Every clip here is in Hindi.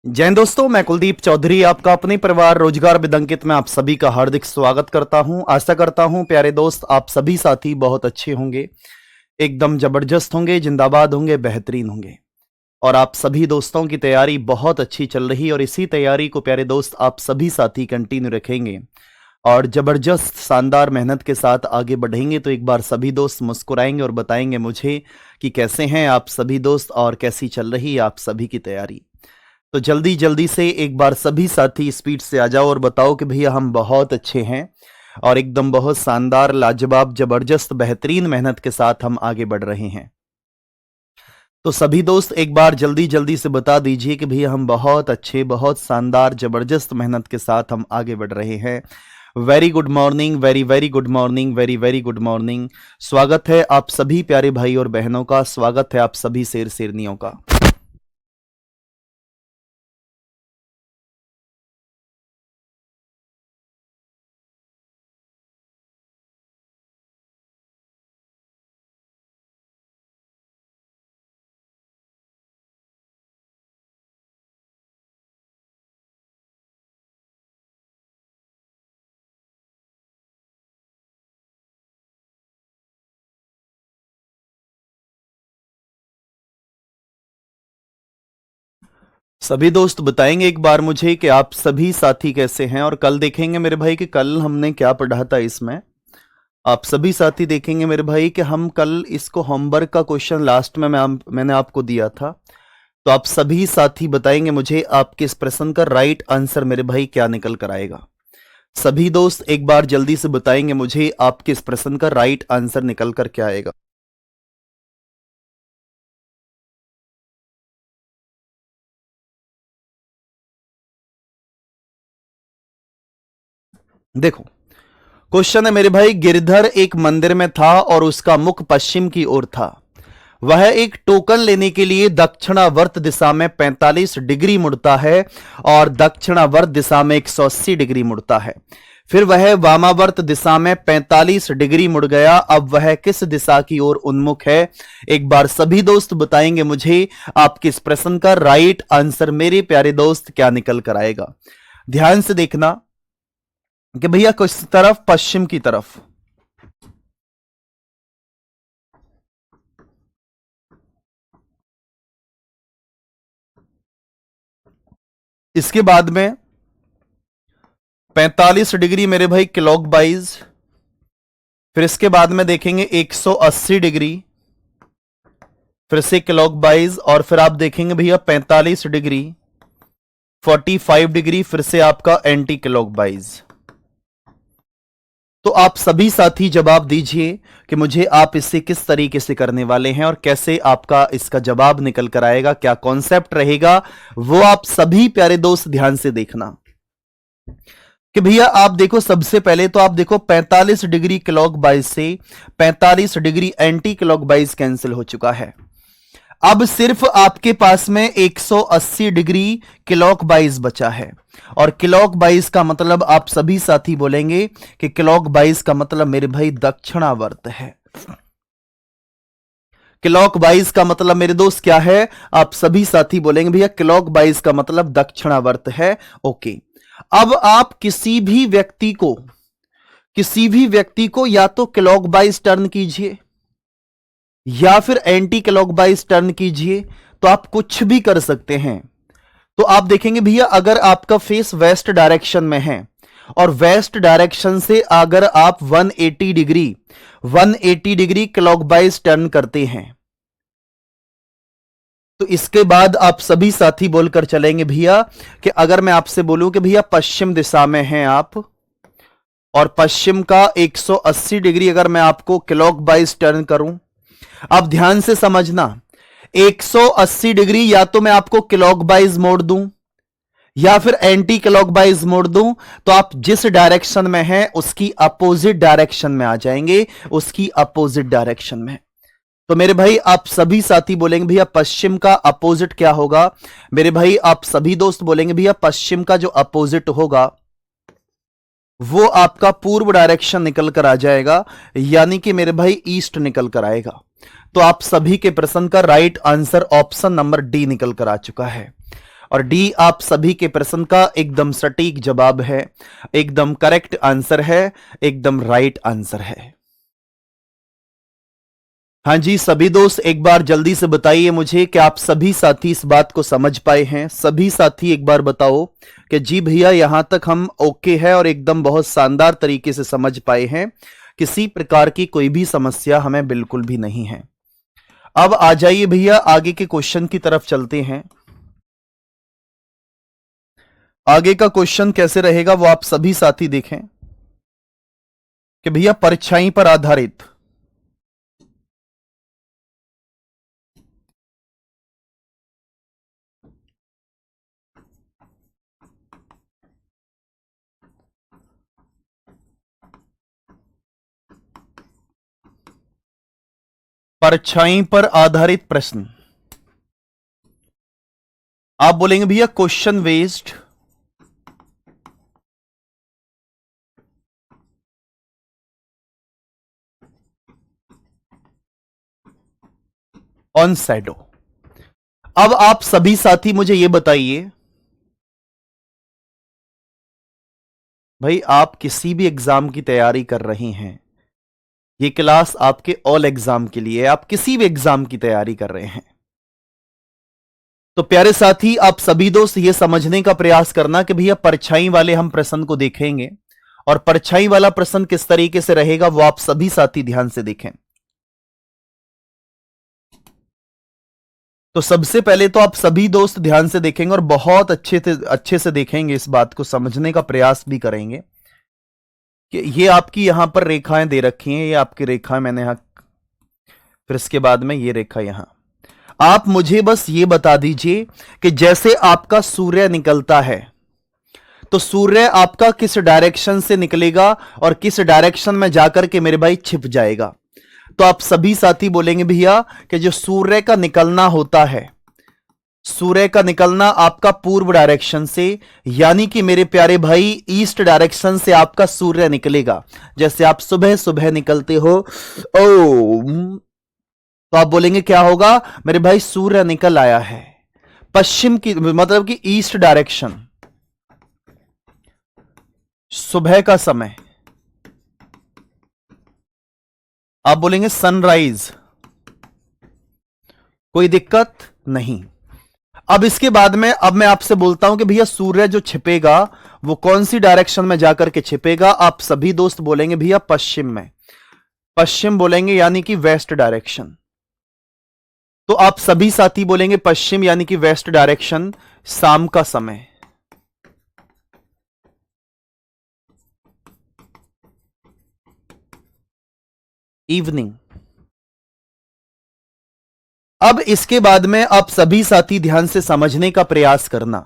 जय हिंद दोस्तों, मैं कुलदीप चौधरी आपका अपने परिवार रोजगार विदंकित में आप सभी का हार्दिक स्वागत करता हूं। आशा करता हूं प्यारे दोस्त आप सभी साथी बहुत अच्छे होंगे, एकदम जबरदस्त होंगे, जिंदाबाद होंगे, बेहतरीन होंगे और आप सभी दोस्तों की तैयारी बहुत अच्छी चल रही है और इसी तैयारी को प्यारे दोस्त आप सभी साथी कंटिन्यू रखेंगे और जबरदस्त शानदार मेहनत के साथ आगे बढ़ेंगे। तो एक बार सभी दोस्त मुस्कुराएंगे और बताएंगे मुझे कि कैसे हैं आप सभी दोस्त और कैसी चल रही है आप सभी की तैयारी। तो जल्दी जल्दी से एक बार सभी साथी स्पीड से आ जाओ और बताओ कि भैया हम बहुत अच्छे हैं और एकदम बहुत शानदार लाजवाब जबरदस्त बेहतरीन मेहनत के साथ हम आगे बढ़ रहे हैं। तो सभी दोस्त एक बार जल्दी जल्दी से बता दीजिए कि भैया हम बहुत अच्छे, बहुत शानदार जबरदस्त मेहनत के साथ हम आगे बढ़ रहे हैं। Very good morning, very very good morning, very very good morning. स्वागत है आप सभी प्यारे भाई और बहनों का, स्वागत है आप सभी शेर शेरनियों का। सभी दोस्त बताएंगे एक बार मुझे कि आप सभी साथी कैसे हैं और कल देखेंगे मेरे भाई कि कल हमने क्या पढ़ा था इसमें। आप सभी साथी देखेंगे मेरे भाई कि हम कल इसको होमवर्क का क्वेश्चन लास्ट में मैंने आपको दिया था। तो आप सभी साथी बताएंगे मुझे आपके इस प्रश्न का राइट आंसर मेरे भाई क्या निकल कर आएगा। सभी दोस्त एक बार जल्दी से बताएंगे मुझे आपके इस प्रश्न का राइट आंसर निकल कर क्या आएगा। देखो क्वेश्चन है मेरे भाई, गिरधर एक मंदिर में था और उसका मुख पश्चिम की ओर था। वह एक टोकन लेने के लिए दक्षिणावर्त दिशा में 45 डिग्री मुड़ता है और दक्षिणावर्त दिशा में 180 डिग्री मुड़ता है। फिर वह वामावर्त दिशा में 45 डिग्री मुड़ गया। अब वह किस दिशा की ओर उन्मुख है? एक बार सभी दोस्त बताएंगे मुझे आपके इस प्रश्न का राइट आंसर मेरे प्यारे दोस्त क्या निकल कर आएगा। ध्यान से देखना कि भैया किस तरफ, पश्चिम की तरफ। इसके बाद में 45 डिग्री मेरे भाई क्लॉक वाइज, फिर इसके बाद में देखेंगे 180 डिग्री, फिर से क्लॉक वाइज, और फिर आप देखेंगे भैया 45 डिग्री, 45 डिग्री, फिर से आपका एंटी क्लॉक वाइज। तो आप सभी साथी जवाब दीजिए कि मुझे आप इसे किस तरीके से करने वाले हैं और कैसे आपका इसका जवाब निकल कर आएगा, क्या कॉन्सेप्ट रहेगा, वो आप सभी प्यारे दोस्त ध्यान से देखना। कि भैया आप देखो, सबसे पहले तो आप देखो 45 डिग्री क्लॉक वाइज से 45 degree anti clock wise cancel हो चुका है। अब सिर्फ आपके पास में 180 डिग्री क्लॉक वाइज बचा है और क्लॉक वाइज का मतलब आप सभी साथी बोलेंगे कि क्लॉक वाइज का मतलब मेरे भाई दक्षिणावर्त है। क्लॉक वाइज का मतलब मेरे दोस्त क्या है? आप सभी साथी बोलेंगे भैया क्लॉक वाइज का मतलब दक्षिणावर्त है। ओके, अब आप किसी भी व्यक्ति को या तो क्लॉक वाइज टर्न कीजिए या फिर एंटी क्लॉकवाइज टर्न कीजिए, तो आप कुछ भी कर सकते हैं। तो आप देखेंगे भैया अगर आपका फेस वेस्ट डायरेक्शन में है और वेस्ट डायरेक्शन से अगर आप 180 डिग्री क्लॉकवाइज टर्न करते हैं तो इसके बाद आप सभी साथी बोलकर चलेंगे भैया कि अगर मैं आपसे बोलूं कि भैया पश्चिम दिशा में हैं आप और पश्चिम का 180 डिग्री अगर मैं आपको क्लॉकवाइज टर्न करूं, अब ध्यान से समझना, 180 डिग्री या तो मैं आपको क्लॉकवाइज मोड़ दूं या फिर एंटी क्लॉकवाइज मोड़ दूं, तो आप जिस डायरेक्शन में हैं उसकी अपोजिट डायरेक्शन में आ जाएंगे, उसकी अपोजिट डायरेक्शन में। तो मेरे भाई आप सभी साथी बोलेंगे भैया पश्चिम का अपोजिट क्या होगा? मेरे भाई आप सभी दोस्त बोलेंगे भैया पश्चिम का जो अपोजिट होगा वो आपका पूर्व डायरेक्शन निकल कर आ जाएगा, यानी कि मेरे भाई ईस्ट निकल कर आएगा। तो आप सभी के प्रश्न का right answer option number D निकल कर आ चुका है। और डी आप सभी के प्रश्न का एकदम सटीक जवाब है, एकदम करेक्ट आंसर है, एकदम राइट आंसर है। हाँ जी सभी दोस्त एक बार जल्दी से बताइए मुझे कि आप सभी साथी इस बात को समझ पाए हैं। सभी साथी एक बार बताओ कि जी भैया यहां तक हम ओके है और एकदम बहुत शानदार तरीके से समझ पाए हैं, किसी प्रकार की कोई भी समस्या हमें बिल्कुल भी नहीं है। अब आ जाइए भैया आगे के क्वेश्चन की तरफ चलते हैं। आगे का क्वेश्चन कैसे रहेगा वो आप सभी साथी देखें कि भैया परछाई पर आधारित परछाई पर आधारित प्रश्न। आप बोलेंगे भैया क्वेश्चन वेस्ड ऑन शैडो। अब आप सभी साथी मुझे यह बताइए भाई आप किसी भी एग्जाम की तैयारी कर रहे हैं, ये क्लास आपके ऑल एग्जाम के लिए, आप किसी भी एग्जाम की तैयारी कर रहे हैं तो प्यारे साथी आप सभी दोस्त ये समझने का प्रयास करना कि भैया परछाई वाले हम प्रश्न को देखेंगे और परछाई वाला प्रश्न किस तरीके से रहेगा वो आप सभी साथी ध्यान से देखें। तो सबसे पहले तो आप सभी दोस्त ध्यान से देखेंगे और बहुत अच्छे से देखेंगे, इस बात को समझने का प्रयास भी करेंगे कि ये आपकी यहां पर रेखाएं दे रखी हैं, ये आपकी रेखाएं मैंने यहां, फिर इसके बाद में ये रेखा यहां। आप मुझे बस ये बता दीजिए कि जैसे आपका सूर्य निकलता है तो सूर्य आपका किस डायरेक्शन से निकलेगा और किस डायरेक्शन में जाकर के मेरे भाई छिप जाएगा। तो आप सभी साथी बोलेंगे भैया कि जो सूर्य का निकलना होता है, सूर्य का निकलना आपका पूर्व डायरेक्शन से, यानी कि मेरे प्यारे भाई ईस्ट डायरेक्शन से आपका सूर्य निकलेगा। जैसे आप सुबह सुबह निकलते हो ओ, तो आप बोलेंगे क्या होगा मेरे भाई सूर्य निकल आया है पश्चिम की, मतलब कि ईस्ट डायरेक्शन, सुबह का समय। आप बोलेंगे सनराइज, कोई दिक्कत नहीं। अब इसके बाद में अब मैं आपसे बोलता हूं कि भैया सूर्य जो छिपेगा वो कौन सी डायरेक्शन में जाकर के छिपेगा। आप सभी दोस्त बोलेंगे भैया पश्चिम में, पश्चिम बोलेंगे यानी कि वेस्ट डायरेक्शन। तो आप सभी साथी बोलेंगे पश्चिम यानी कि वेस्ट डायरेक्शन, शाम का समय। इवनिंग। अब इसके बाद में आप सभी साथी ध्यान से समझने का प्रयास करना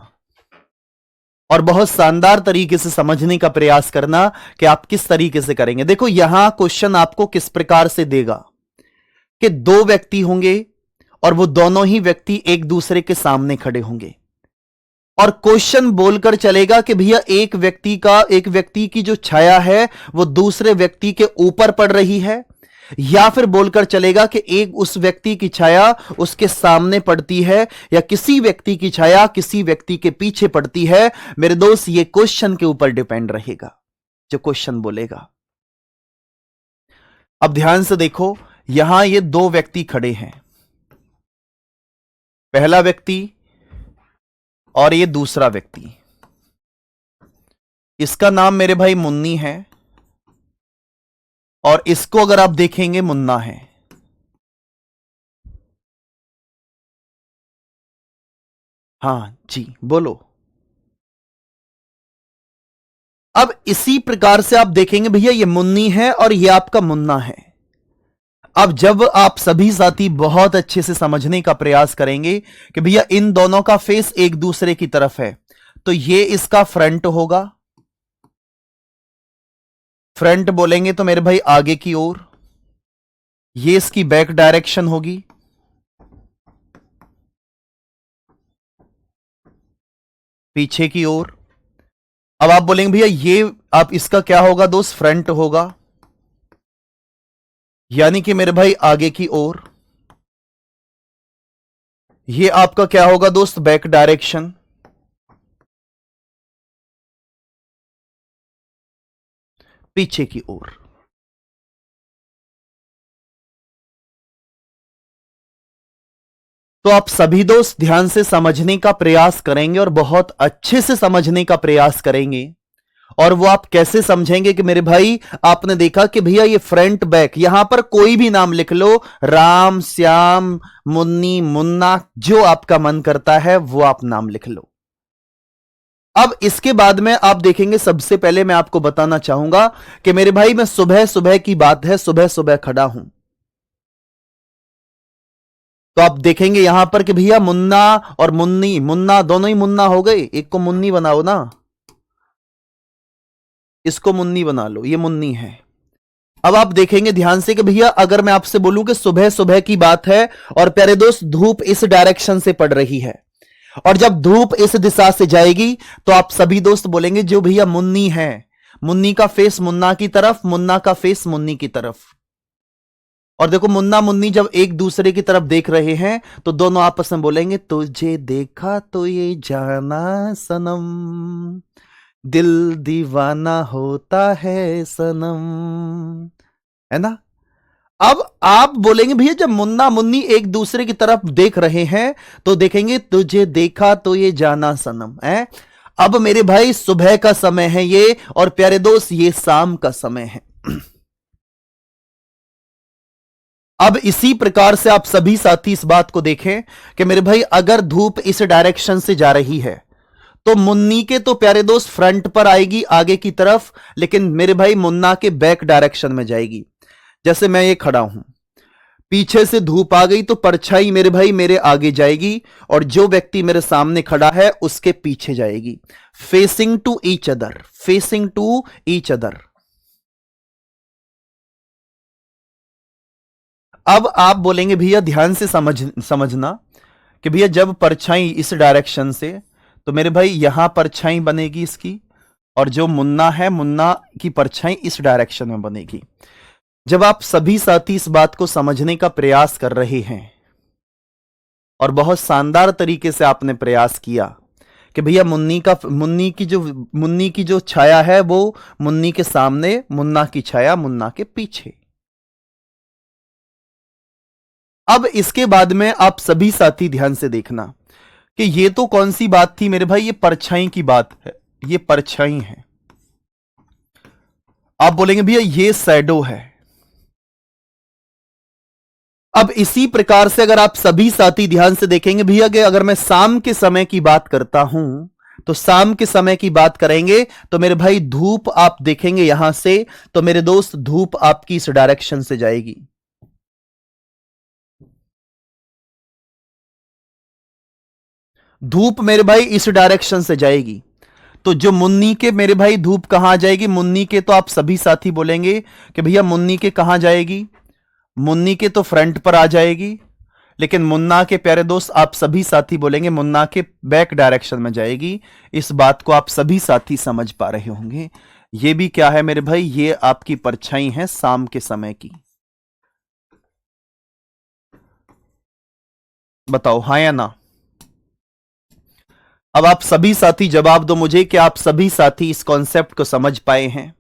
और बहुत शानदार तरीके से समझने का प्रयास करना कि आप किस तरीके से करेंगे। देखो यहां क्वेश्चन आपको किस प्रकार से देगा कि दो व्यक्ति होंगे और वो दोनों ही व्यक्ति एक दूसरे के सामने खड़े होंगे और क्वेश्चन बोलकर चलेगा कि भैया एक व्यक्ति की जो छाया है वो दूसरे व्यक्ति के ऊपर पड़ रही है, या फिर बोलकर चलेगा कि एक उस व्यक्ति की छाया उसके सामने पड़ती है, या किसी व्यक्ति की छाया किसी व्यक्ति के पीछे पड़ती है। मेरे दोस्त ये क्वेश्चन के ऊपर डिपेंड रहेगा जो क्वेश्चन बोलेगा। अब ध्यान से देखो यहां ये दो व्यक्ति खड़े हैं, पहला व्यक्ति और ये दूसरा व्यक्ति। इसका नाम मेरे भाई मुन्नी है और इसको अगर आप देखेंगे मुन्ना है। हां जी बोलो। अब इसी प्रकार से आप देखेंगे भैया ये मुन्नी है और ये आपका मुन्ना है। अब जब आप सभी साथी बहुत अच्छे से समझने का प्रयास करेंगे कि भैया इन दोनों का फेस एक दूसरे की तरफ है, तो ये इसका फ्रंट होगा, फ्रंट बोलेंगे तो मेरे भाई आगे की ओर, ये इसकी बैक डायरेक्शन होगी, पीछे की ओर। अब आप बोलेंगे भैया ये आप इसका क्या होगा दोस्त, फ्रंट होगा, यानी कि मेरे भाई आगे की ओर। ये आपका क्या होगा दोस्त, बैक डायरेक्शन। पीछे की ओर। तो आप सभी दोस्त ध्यान से समझने का प्रयास करेंगे और बहुत अच्छे से समझने का प्रयास करेंगे। और वो आप कैसे समझेंगे कि मेरे भाई आपने देखा कि भैया ये फ्रंट बैक, यहां पर कोई भी नाम लिख लो, राम, श्याम, मुन्नी, मुन्ना, जो आपका मन करता है वो आप नाम लिख लो। अब इसके बाद में आप देखेंगे, सबसे पहले मैं आपको बताना चाहूंगा कि मेरे भाई मैं सुबह सुबह की बात है, सुबह सुबह खड़ा हूं, तो आप देखेंगे यहां पर कि भैया मुन्ना और मुन्नी, मुन्ना दोनों ही मुन्ना हो गए, एक को मुन्नी बनाओ ना, इसको मुन्नी बना लो, ये मुन्नी है। अब आप देखेंगे ध्यान से कि भैया अगर मैं आपसे बोलूं कि सुबह सुबह की बात है और प्यारे दोस्त धूप इस डायरेक्शन से पड़ रही है, और जब धूप इस दिशा से जाएगी तो आप सभी दोस्त बोलेंगे जो भैया मुन्नी है, मुन्नी का फेस मुन्ना की तरफ, मुन्ना का फेस मुन्नी की तरफ। और देखो मुन्ना मुन्नी जब एक दूसरे की तरफ देख रहे हैं तो दोनों आपस में बोलेंगे तुझे देखा तो ये जाना सनम, दिल दीवाना होता है सनम, है ना। अब आप बोलेंगे भैया जब मुन्ना मुन्नी एक दूसरे की तरफ देख रहे हैं तो देखेंगे तुझे देखा तो ये जाना सनम है। अब मेरे भाई सुबह का समय है ये, और प्यारे दोस्त ये शाम का समय है। अब इसी प्रकार से आप सभी साथी इस बात को देखें कि मेरे भाई अगर धूप इस डायरेक्शन से जा रही है तो मुन्नी के तो प्यारे दोस्त फ्रंट पर आएगी आगे की तरफ, लेकिन मेरे भाई मुन्ना के बैक डायरेक्शन में जाएगी। जैसे मैं ये खड़ा हूं, पीछे से धूप आ गई तो परछाई मेरे भाई मेरे आगे जाएगी और जो व्यक्ति मेरे सामने खड़ा है उसके पीछे जाएगी, facing to each other, facing to each other. अब आप बोलेंगे भैया ध्यान से समझना कि भैया जब परछाई इस डायरेक्शन से, तो मेरे भाई यहां परछाई बनेगी इसकी, और जो मुन्ना है मुन्ना की परछाई इस डायरेक्शन में बनेगी। जब आप सभी साथी इस बात को समझने का प्रयास कर रहे हैं और बहुत शानदार तरीके से आपने प्रयास किया कि भैया मुन्नी की जो छाया है वो मुन्नी के सामने, मुन्ना की छाया मुन्ना के पीछे। अब इसके बाद में आप सभी साथी ध्यान से देखना कि ये तो कौन सी बात थी मेरे भाई, ये परछाई की बात है, ये परछाई है। आप बोलेंगे भैया ये शैडो है। अब इसी प्रकार से अगर आप सभी साथी ध्यान से देखेंगे भैया कि अगर मैं शाम के समय की बात करता हूं तो शाम के समय की बात करेंगे तो मेरे भाई धूप आप देखेंगे यहां से, तो मेरे दोस्त धूप आपकी इस डायरेक्शन से जाएगी। धूप मेरे भाई इस डायरेक्शन से जाएगी, तो जो मुन्नी के मेरे भाई धूप कहां जाएगी, मुन्नी के तो आप सभी साथी बोलेंगे कि भैया मुन्नी के कहां जाएगी, मुन्नी के तो फ्रंट पर आ जाएगी, लेकिन मुन्ना के प्यारे दोस्त आप सभी साथी बोलेंगे मुन्ना के बैक डायरेक्शन में जाएगी। इस बात को आप सभी साथी समझ पा रहे होंगे। ये भी क्या है मेरे भाई, ये आपकी परछाई है शाम के समय की। बताओ हाँ या ना। अब आप सभी साथी जवाब दो मुझे कि आप सभी साथी इस कॉन्सेप्ट को समझ पाए हैं।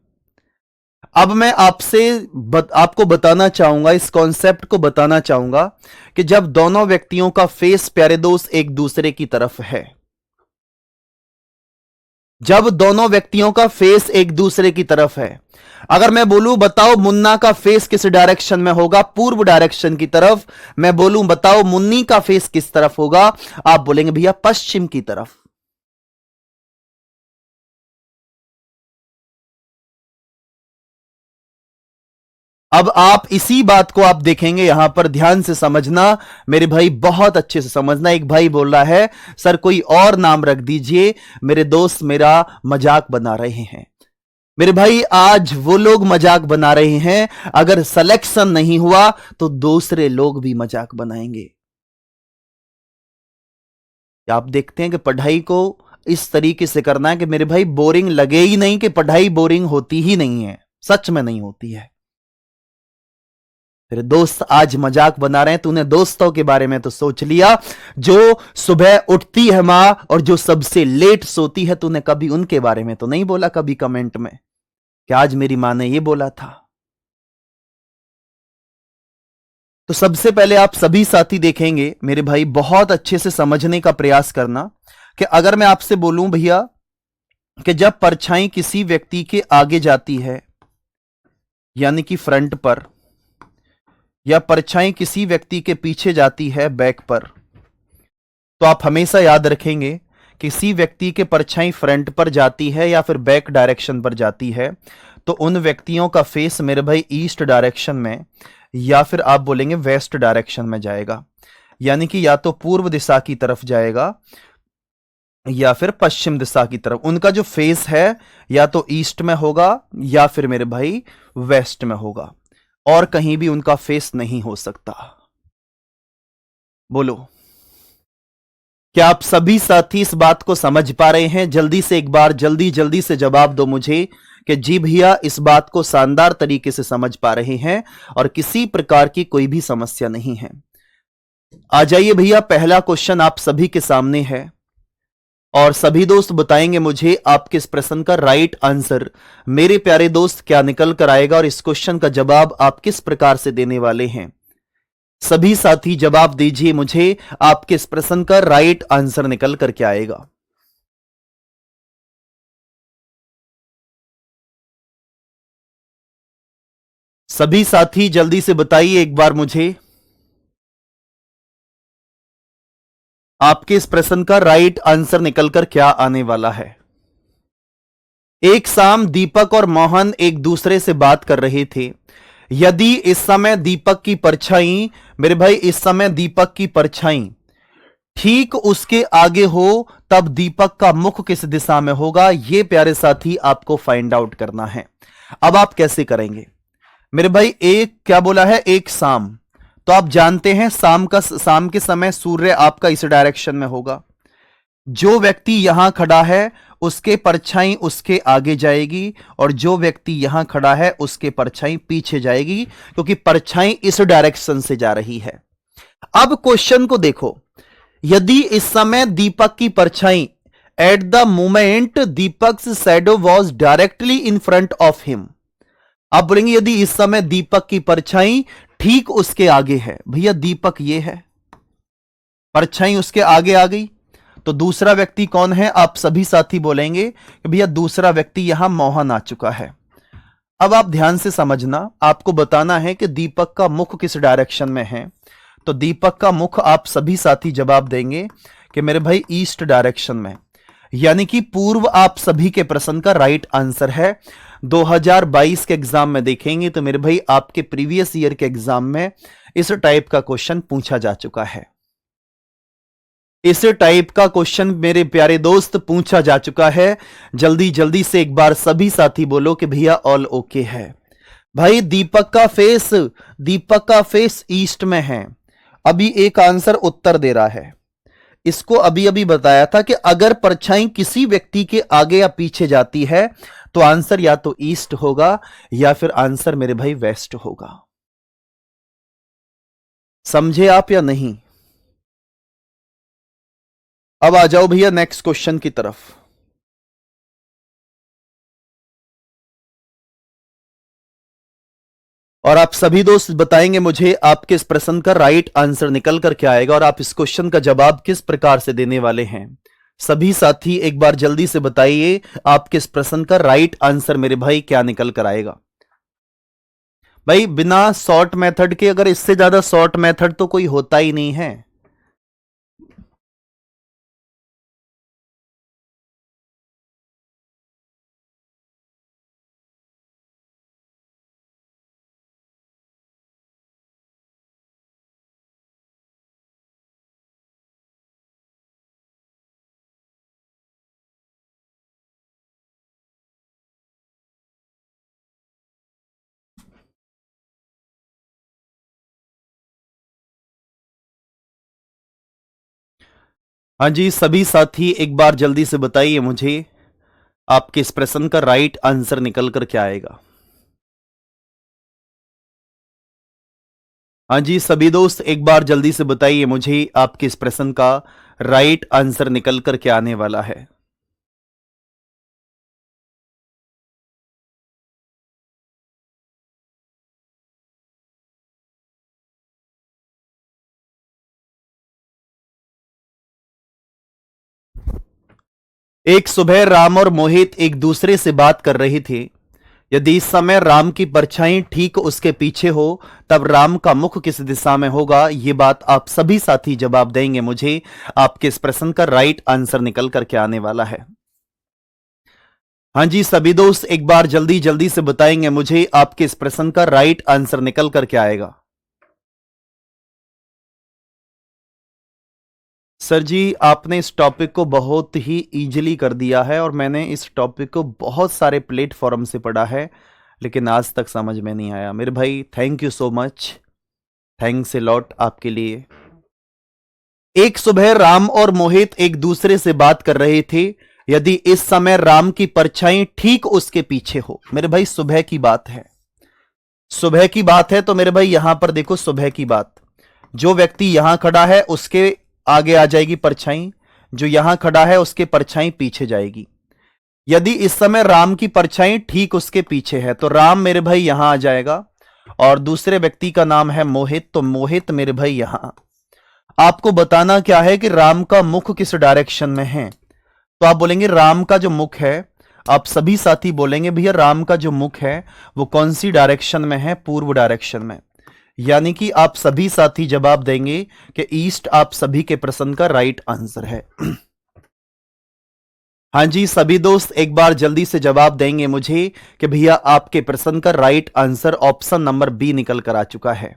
अब मैं आपको बताना चाहूंगा, इस कॉन्सेप्ट को बताना चाहूंगा कि जब दोनों व्यक्तियों का फेस प्यारे दोस्त एक दूसरे की तरफ है, जब दोनों व्यक्तियों का फेस एक दूसरे की तरफ है, अगर मैं बोलूं बताओ मुन्ना का फेस किस डायरेक्शन में होगा, पूर्व डायरेक्शन की तरफ, मैं बोलूं बताओ मुन्नी का फेस किस तरफ होगा, आप बोलेंगे भैया पश्चिम की तरफ। अब आप इसी बात को आप देखेंगे, यहां पर ध्यान से समझना मेरे भाई, बहुत अच्छे से समझना। एक भाई बोल रहा है सर कोई और नाम रख दीजिए, मेरे दोस्त मेरा मजाक बना रहे हैं। मेरे भाई आज वो लोग मजाक बना रहे हैं, अगर सिलेक्शन नहीं हुआ तो दूसरे लोग भी मजाक बनाएंगे। आप देखते हैं कि पढ़ाई को इस तरीके से करना है कि मेरे भाई बोरिंग लगे ही नहीं, कि पढ़ाई बोरिंग होती ही नहीं है, सच में नहीं होती है। तेरे दोस्त आज मजाक बना रहे हैं, तूने दोस्तों के बारे में तो सोच लिया, जो सुबह उठती है मां और जो सबसे लेट सोती है, तूने कभी उनके बारे में तो नहीं बोला कभी कमेंट में। कि आज मेरी मां ने ये बोला था। तो सबसे पहले आप सभी साथी देखेंगे मेरे भाई, बहुत अच्छे से समझने का प्रयास करना कि अगर मैं आपसे बोलूं भैया कि जब परछाई किसी व्यक्ति के आगे जाती है यानी कि फ्रंट पर, या परछाई किसी व्यक्ति के पीछे जाती है बैक पर, तो आप हमेशा याद रखेंगे किसी व्यक्ति के परछाई फ्रंट पर जाती है या फिर बैक डायरेक्शन पर जाती है तो उन व्यक्तियों का फेस मेरे भाई ईस्ट डायरेक्शन में या फिर आप बोलेंगे वेस्ट डायरेक्शन में जाएगा, यानी कि या तो पूर्व दिशा की तरफ जाएगा या फिर पश्चिम दिशा की तरफ। उनका जो फेस है या तो ईस्ट में होगा या फिर मेरे भाई वेस्ट में होगा, और कहीं भी उनका फेस नहीं हो सकता। बोलो, क्या आप सभी साथी इस बात को समझ पा रहे हैं? जल्दी से एक बार जल्दी से जवाब दो मुझे कि जी भैया इस बात को शानदार तरीके से समझ पा रहे हैं और किसी प्रकार की कोई भी समस्या नहीं है। आ जाइए भैया, पहला क्वेश्चन आप सभी के सामने है और सभी दोस्त बताएंगे मुझे आपके इस प्रश्न का राइट आंसर। मेरे प्यारे दोस्त क्या निकल कर आएगा और इस क्वेश्चन का जवाब आप किस प्रकार से देने वाले हैं? सभी साथी जवाब दीजिए मुझे, आपके इस प्रश्न का राइट आंसर निकल कर क्या आएगा? सभी साथी जल्दी से बताइए एक बार मुझे, आपके इस प्रश्न का राइट आंसर निकलकर क्या आने वाला है? एक शाम दीपक और मोहन एक दूसरे से बात कर रहे थे। यदि इस समय दीपक की परछाई, मेरे भाई इस समय दीपक की परछाई ठीक उसके आगे हो तब दीपक का मुख किस दिशा में होगा, यह प्यारे साथी आपको फाइंड आउट करना है। अब आप कैसे करेंगे मेरे भाई? एक क्या बोला है? एक शाम, तो आप जानते हैं शाम के समय सूर्य आपका इस डायरेक्शन में होगा। जो व्यक्ति यहां खड़ा है उसके परछाई उसके आगे जाएगी और जो व्यक्ति यहां खड़ा है उसके परछाई पीछे जाएगी, क्योंकि परछाई इस डायरेक्शन से जा रही है। अब क्वेश्चन को देखो, यदि इस समय दीपक की परछाई at the moment Deepak's shadow was directly in front of him, आप बोलेंगे यदि इस समय दीपक की परछाई ठीक उसके आगे है, भैया दीपक ये है, परछाई उसके आगे आ गई, तो दूसरा व्यक्ति कौन है? आप सभी साथी बोलेंगे कि भैया दूसरा व्यक्ति यहां मोहन आ चुका है। अब आप ध्यान से समझना, आपको बताना है कि दीपक का मुख किस डायरेक्शन में है। तो दीपक का मुख आप सभी साथी जवाब देंगे कि मेरे भाई ईस्ट डायरेक्शन में, यानी कि पूर्व आप सभी के प्रश्न का राइट आंसर है। 2022 के एग्जाम में देखेंगे तो मेरे भाई आपके प्रीवियस ईयर के एग्जाम में इस टाइप का क्वेश्चन पूछा जा चुका है। इस टाइप का क्वेश्चन मेरे प्यारे दोस्त पूछा जा चुका है। जल्दी से एक बार सभी साथी बोलो कि भैया ऑल ओके है। भाई दीपक का फेस ईस्ट में है। अभी एक आंसर उत्तर दे रहा है, इसको अभी अभी बताया था कि अगर परछाई किसी व्यक्ति के आगे या पीछे जाती है तो आंसर या तो ईस्ट होगा या फिर आंसर मेरे भाई वेस्ट होगा। समझे आप या नहीं? अब आ जाओ भैया नेक्स्ट क्वेश्चन की तरफ। और आप सभी दोस्त बताएंगे मुझे आपके इस प्रश्न का राइट आंसर निकल कर क्या आएगा और आप इस क्वेश्चन का जवाब किस प्रकार से देने वाले हैं। सभी साथी एक बार जल्दी से बताइए आपके इस प्रश्न का राइट आंसर मेरे भाई क्या निकल कर आएगा। भाई बिना शॉर्ट मेथड के, अगर इससे ज्यादा शॉर्ट मेथड तो कोई होता ही नहीं है। हाँ जी, सभी साथी एक बार जल्दी से बताइए मुझे आपके इस प्रश्न का राइट आंसर निकल कर क्या आएगा। हाँ जी, सभी दोस्त एक बार जल्दी से बताइए मुझे आपके इस प्रश्न का राइट आंसर निकल कर क्या आने वाला है। एक सुबह राम और मोहित एक दूसरे से बात कर रहे थे। यदि इस समय राम की परछाई ठीक उसके पीछे हो तब राम का मुख किस दिशा में होगा, ये बात आप सभी साथी जवाब देंगे मुझे। आपके इस प्रश्न का राइट आंसर निकल करके आने वाला है। हाँ जी सभी दोस्त एक बार जल्दी जल्दी से बताएंगे मुझे, आपके इस प्रश्न का राइट आंसर निकल करके आएगा। सर जी आपने इस टॉपिक को बहुत ही इजीली कर दिया है और मैंने इस टॉपिक को बहुत सारे प्लेटफॉर्म से पढ़ा है लेकिन आज तक समझ में नहीं आया। मेरे भाई thank you so much, thanks a lot आपके लिए। एक सुबह राम और मोहित एक दूसरे से बात कर रहे थे। यदि इस समय राम की परछाई ठीक उसके पीछे हो, मेरे भाई सुबह की बात है, सुबह की बात है। तो मेरे भाई यहां पर देखो सुबह की बात, जो व्यक्ति यहां खड़ा है उसके आगे आ जाएगी परछाई, जो यहां खड़ा है उसके परछाई पीछे जाएगी। यदि इस समय राम की परछाई ठीक उसके पीछे है तो राम मेरे भाई यहां आ जाएगा और दूसरे व्यक्ति का नाम है मोहित, तो मोहित मेरे भाई यहां। आपको बताना क्या है कि राम का मुख किस डायरेक्शन में है, तो आप बोलेंगे राम का जो मुख है, आप सभी साथी बोलेंगे भैया राम का जो मुख है वो कौन सी डायरेक्शन में है, पूर्व डायरेक्शन में। यानी कि आप सभी साथी जवाब देंगे कि ईस्ट आप सभी के प्रश्न का राइट आंसर है। हाँ जी सभी दोस्त एक बार जल्दी से जवाब देंगे मुझे कि भैया आपके प्रश्न का right answer option number B निकल कर आ चुका है।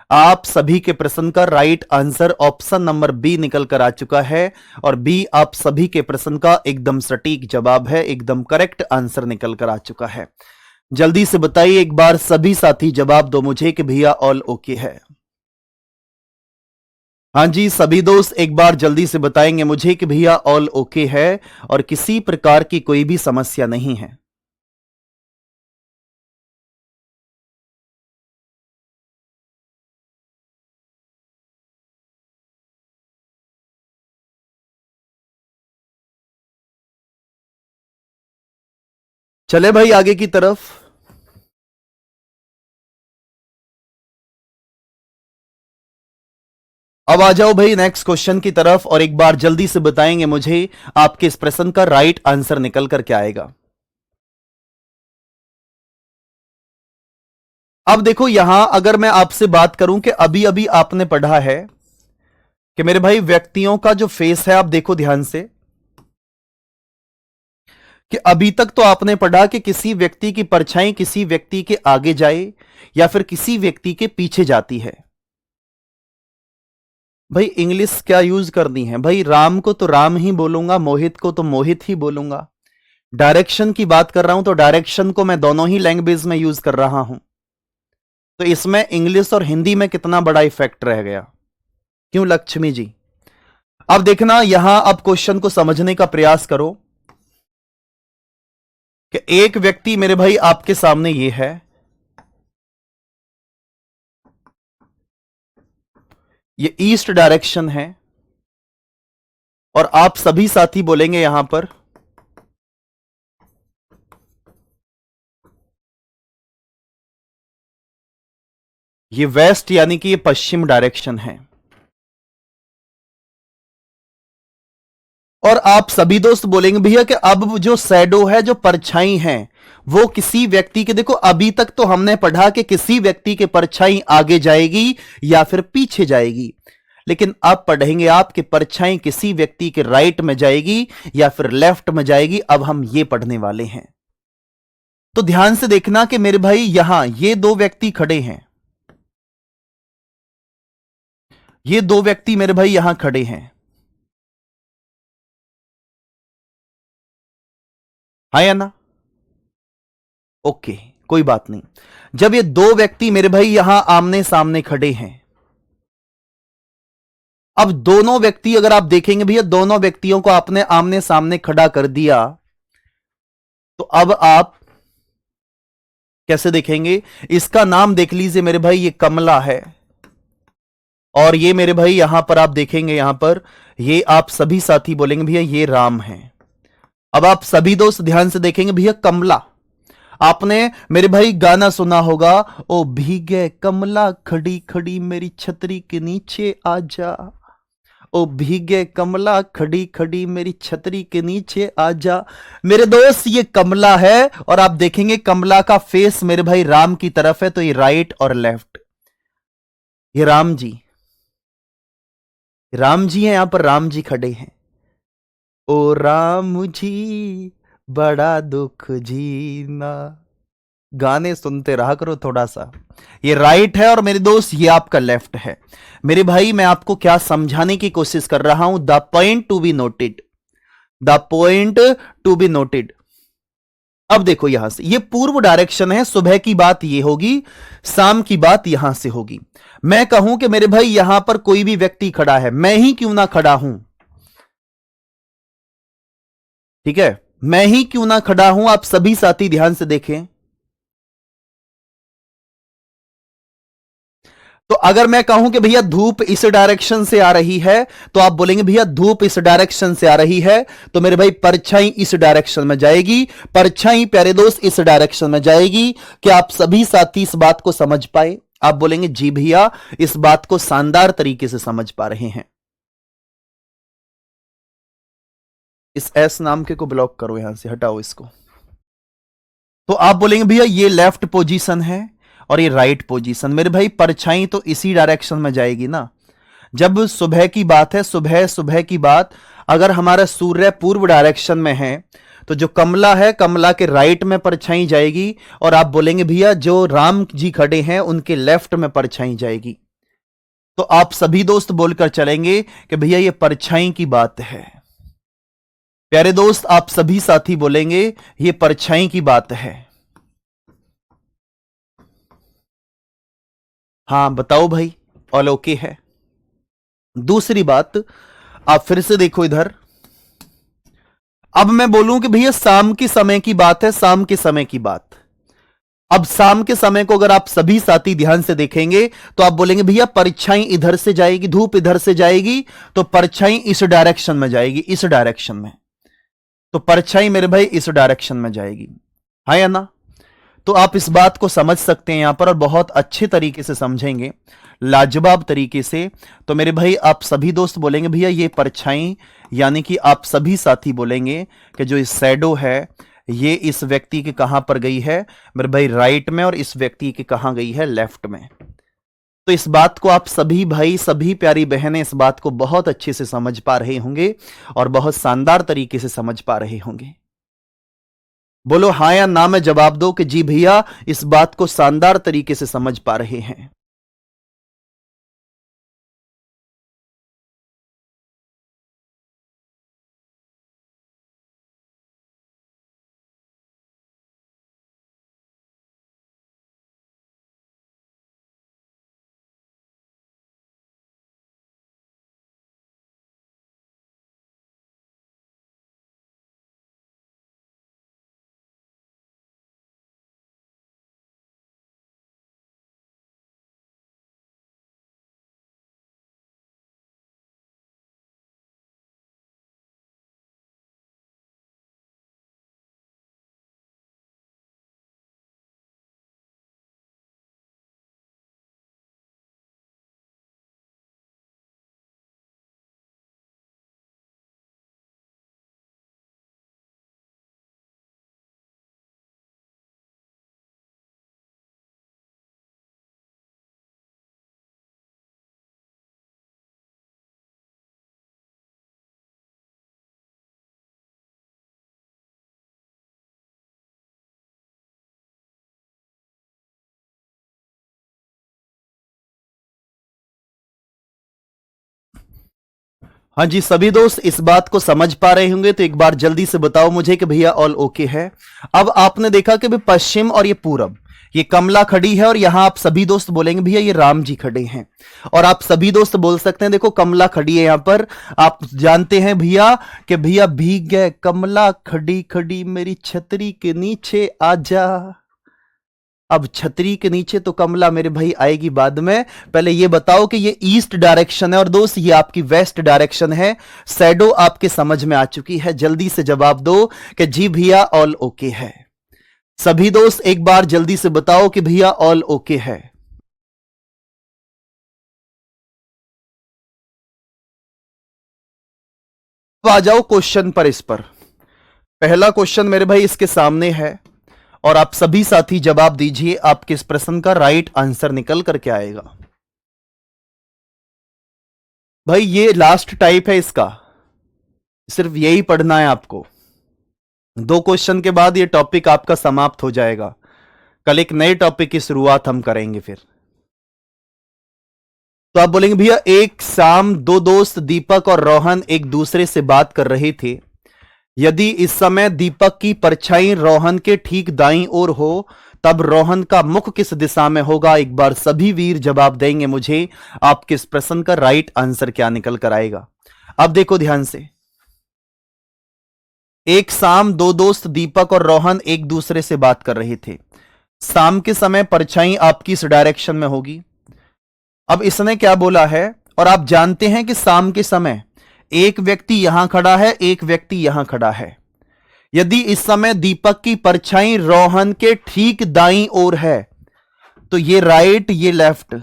आप सभी के प्रश्न का right answer option number B निकल कर आ चुका है और बी आप सभी के प्रश्न का एकदम सटीक जवाब है, एकदम करेक्ट आंसर निकल कर आ चुका है। जल्दी से बताइए एक बार सभी साथी जवाब दो मुझे कि भैया ऑल ओके है। हाँ जी सभी दोस्त एक बार जल्दी से बताएंगे मुझे कि भैया ऑल ओके है और किसी प्रकार की कोई भी समस्या नहीं है। चले भाई आगे की तरफ। अब आ जाओ भाई नेक्स्ट क्वेश्चन की तरफ और एक बार जल्दी से बताएंगे मुझे आपके इस प्रश्न का राइट आंसर निकल कर क्या आएगा। अब देखो यहां अगर मैं आपसे बात करूं कि अभी अभी आपने पढ़ा है कि मेरे भाई व्यक्तियों का जो फेस है, आप देखो ध्यान से कि अभी तक तो आपने पढ़ा कि किसी व्यक्ति की परछाई किसी व्यक्ति के आगे जाए या फिर किसी व्यक्ति के पीछे जाती है। भाई इंग्लिश क्या यूज करनी है भाई, राम को तो राम ही बोलूंगा, मोहित को तो मोहित ही बोलूंगा। डायरेक्शन की बात कर रहा हूं तो डायरेक्शन को मैं दोनों ही लैंग्वेज में यूज कर रहा हूं, तो इसमें इंग्लिश और हिंदी में कितना बड़ा इफेक्ट रह गया। क्यों लक्ष्मी जी। अब देखना यहां, अब क्वेश्चन को समझने का प्रयास करो कि एक व्यक्ति मेरे भाई आपके सामने ये है, ये ईस्ट डायरेक्शन है और आप सभी साथी बोलेंगे यहां पर ये वेस्ट, यानी कि ये पश्चिम डायरेक्शन है। और आप सभी दोस्त बोलेंगे भैया कि अब जो शैडो है, जो परछाई है, वो किसी व्यक्ति के, देखो अभी तक तो हमने पढ़ा कि किसी व्यक्ति के परछाई आगे जाएगी या फिर पीछे जाएगी, लेकिन अब पढ़ेंगे आप कि परछाई किसी व्यक्ति के राइट में जाएगी या फिर लेफ्ट में जाएगी। अब हम ये पढ़ने वाले हैं, तो ध्यान से देखना कि मेरे भाई यहां ये दो व्यक्ति खड़े हैं, ये दो व्यक्ति मेरे भाई यहां खड़े हैं, हाँ या ना, ओके कोई बात नहीं। जब ये दो व्यक्ति मेरे भाई यहां आमने सामने खड़े हैं, अब दोनों व्यक्ति अगर आप देखेंगे भैया, दोनों व्यक्तियों को आपने आमने सामने खड़ा कर दिया, तो अब आप कैसे देखेंगे, इसका नाम देख लीजिए मेरे भाई, ये कमला है और ये मेरे भाई यहां पर आप देखेंगे, यहां पर ये आप सभी साथी बोलेंगे भैया ये राम है। अब आप सभी दोस्त ध्यान से देखेंगे भैया कमला, आपने मेरे भाई गाना सुना होगा, ओ भीगे कमला खड़ी खड़ी मेरी छतरी के नीचे आजा, ओ भीगे कमला खड़ी खड़ी मेरी छतरी के नीचे आजा। मेरे दोस्त ये कमला है और आप देखेंगे कमला का फेस मेरे भाई राम की तरफ है, तो ये राइट और लेफ्ट, ये राम जी, राम जी हैं, यहां पर राम जी खड़े हैं। ओ राम जी बड़ा दुख जीना, गाने सुनते रहा करो थोड़ा सा। ये राइट है और मेरे दोस्त ये आपका लेफ्ट है। मेरे भाई मैं आपको क्या समझाने की कोशिश कर रहा हूं, the point to be noted, the point to be noted. अब देखो यहां से ये पूर्व डायरेक्शन है, सुबह की बात ये होगी, शाम की बात यहां से होगी। मैं कहूं कि मेरे भाई यहां पर कोई भी व्यक्ति खड़ा है, मैं ही क्यों ना खड़ा हूं, ठीक है, मैं ही क्यों ना खड़ा हूं, आप सभी साथी ध्यान से देखें। तो अगर मैं कहूं कि भैया धूप इस डायरेक्शन से आ रही है, तो आप बोलेंगे भैया धूप इस डायरेक्शन से आ रही है, तो मेरे भाई परछाई इस डायरेक्शन में जाएगी, परछाई प्यारे दोस्त इस डायरेक्शन में जाएगी। क्या आप सभी साथी इस बात को समझ पाए? आप बोलेंगे जी भैया इस बात को शानदार तरीके से समझ पा रहे हैं। इस एस नाम के को ब्लॉक करो, यहां से हटाओ इसको। तो आप बोलेंगे भैया ये लेफ्ट पोजीशन है और ये राइट पोजीशन, मेरे भाई परछाई तो इसी डायरेक्शन में जाएगी ना। जब सुबह की बात है, सुबह सुबह की बात, अगर हमारा सूर्य पूर्व डायरेक्शन में है तो जो कमला है कमला के राइट में परछाई जाएगी, और आप बोलेंगे भैया जो राम जी खड़े हैं उनके लेफ्ट में परछाई जाएगी। तो आप सभी दोस्त बोलकर चलेंगे कि भैया ये परछाई की बात है। प्यारे दोस्त आप सभी साथी बोलेंगे ये परछाई की बात है। हां बताओ भाई, ऑल ओके है। दूसरी बात, आप फिर से देखो इधर, अब मैं बोलूं कि भैया शाम के समय की बात है, शाम के समय की बात। अब शाम के समय को अगर आप सभी साथी ध्यान से देखेंगे तो आप बोलेंगे भैया परछाई इधर से जाएगी, धूप इधर से जाएगी, तो परछाई इस डायरेक्शन में जाएगी, इस डायरेक्शन में, तो परछाई मेरे भाई इस डायरेक्शन में जाएगी, हाँ या ना। तो आप इस बात को समझ सकते हैं यहां पर, और बहुत अच्छे तरीके से समझेंगे, लाजवाब तरीके से। तो मेरे भाई आप सभी दोस्त बोलेंगे भैया ये परछाई, यानी कि आप सभी साथी बोलेंगे कि जो इस शैडो है ये इस व्यक्ति के कहां पर गई है, मेरे भाई राइट में, और इस व्यक्ति के कहां गई है, लेफ्ट में। तो इस बात को आप सभी भाई, सभी प्यारी बहनें इस बात को बहुत अच्छे से समझ पा रहे होंगे और बहुत शानदार तरीके से समझ पा रहे होंगे। बोलो हां या ना में जवाब दो कि जी भैया इस बात को शानदार तरीके से समझ पा रहे हैं। हाँ जी सभी दोस्त इस बात को समझ पा रहे होंगे, तो एक बार जल्दी से बताओ मुझे कि भैया ऑल ओके है। अब आपने देखा कि पश्चिम और ये पूरब, ये कमला खड़ी है, और यहां आप सभी दोस्त बोलेंगे भैया ये राम जी खड़े हैं। और आप सभी दोस्त बोल सकते हैं देखो कमला खड़ी है यहां पर, आप जानते हैं भैया कि भैया भीग गए कमला खड़ी खड़ी मेरी छतरी के नीचे आजा। अब छतरी के नीचे तो कमला मेरे भाई आएगी बाद में, पहले ये बताओ कि ये ईस्ट डायरेक्शन है और दोस्त ये आपकी वेस्ट डायरेक्शन है। शैडो आपके समझ में आ चुकी है, जल्दी से जवाब दो कि जी भैया ऑल ओके है। सभी दोस्त एक बार जल्दी से बताओ कि भैया ऑल ओके है। अब आ जाओ क्वेश्चन पर। इस पर पहला क्वेश्चन मेरे भाई इसके सामने है और आप सभी साथी जवाब दीजिए, आपके इस प्रश्न का राइट आंसर निकल करके आएगा। भाई ये लास्ट टाइप है इसका, सिर्फ यही पढ़ना है आपको। 2 क्वेश्चन के बाद ये टॉपिक आपका समाप्त हो जाएगा। कल एक नए टॉपिक की शुरुआत हम करेंगे फिर। तो आप बोलेंगे भैया एक शाम 2 दोस्त दीपक और रोहन एक दूसरे से बात कर रहे थे। यदि इस समय दीपक की परछाई रोहन के ठीक दाईं ओर हो तब रोहन का मुख किस दिशा में होगा? एक बार सभी वीर जवाब देंगे मुझे, आपके इस प्रश्न का राइट आंसर क्या निकल कर आएगा। अब देखो ध्यान से। एक शाम 2 दोस्त दीपक और रोहन एक दूसरे से बात कर रहे थे। शाम के समय परछाई आपकी इस डायरेक्शन में होगी। अब इसने क्या बोला है, और आप जानते हैं कि शाम के समय एक व्यक्ति यहां खड़ा है, एक व्यक्ति यहां खड़ा है। यदि इस समय दीपक की परछाई रोहन के ठीक दाईं ओर है तो ये राइट ये लेफ्ट,